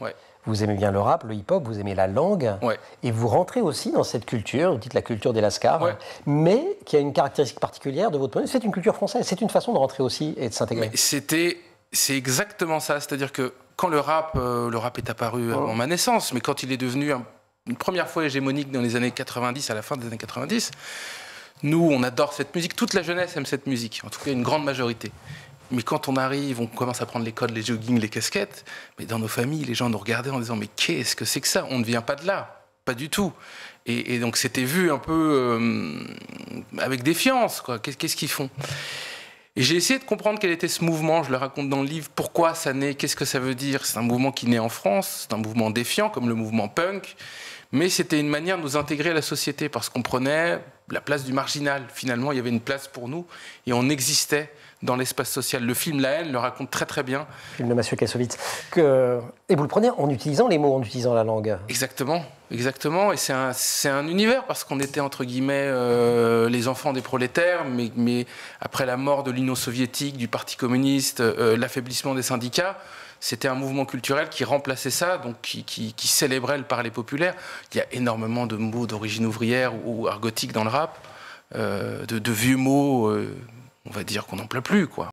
Ouais. Vous aimez bien le rap, le hip-hop, vous aimez la langue, Ouais. et vous rentrez aussi dans cette culture, vous dites la culture des Lascars, Ouais. mais qui a une caractéristique particulière de votre point de vue. C'est une culture française, c'est une façon de rentrer aussi et de s'intégrer. C'est exactement ça, c'est-à-dire que quand le rap est apparu avant ma naissance, mais quand il est devenu une première fois hégémonique dans les années 90, à la fin des années 90, nous, on adore cette musique, toute la jeunesse aime cette musique, en tout cas une grande majorité. Mais quand on arrive, on commence à prendre les codes, les joggings, les casquettes, mais dans nos familles, les gens nous regardaient en disant « mais qu'est-ce que c'est que ça ? On ne vient pas de là, pas du tout ». Et donc c'était vu un peu avec défiance, quoi. Qu'est-ce qu'ils font ? Et j'ai essayé de comprendre quel était ce mouvement, je le raconte dans le livre, pourquoi ça naît, qu'est-ce que ça veut dire. C'est un mouvement qui naît en France, c'est un mouvement défiant, comme le mouvement punk, mais c'était une manière de nous intégrer à la société, parce qu'on prenait la place du marginal. Finalement, il y avait une place pour nous, et on existait dans l'espace social. Le film La haine le raconte très très bien. Le film de Mathieu Kassovitz. Et vous le prenez en utilisant les mots, en utilisant la langue. Exactement, exactement. Et c'est un univers, parce qu'on était, entre guillemets, les enfants des prolétaires, mais après la mort de l'Union soviétique, du Parti communiste, l'affaiblissement des syndicats, c'était un mouvement culturel qui remplaçait ça, donc qui célébrait le parler populaire. Il y a énormément de mots d'origine ouvrière ou argotique dans le rap, de vieux mots, on va dire qu'on n'emploie plus, quoi.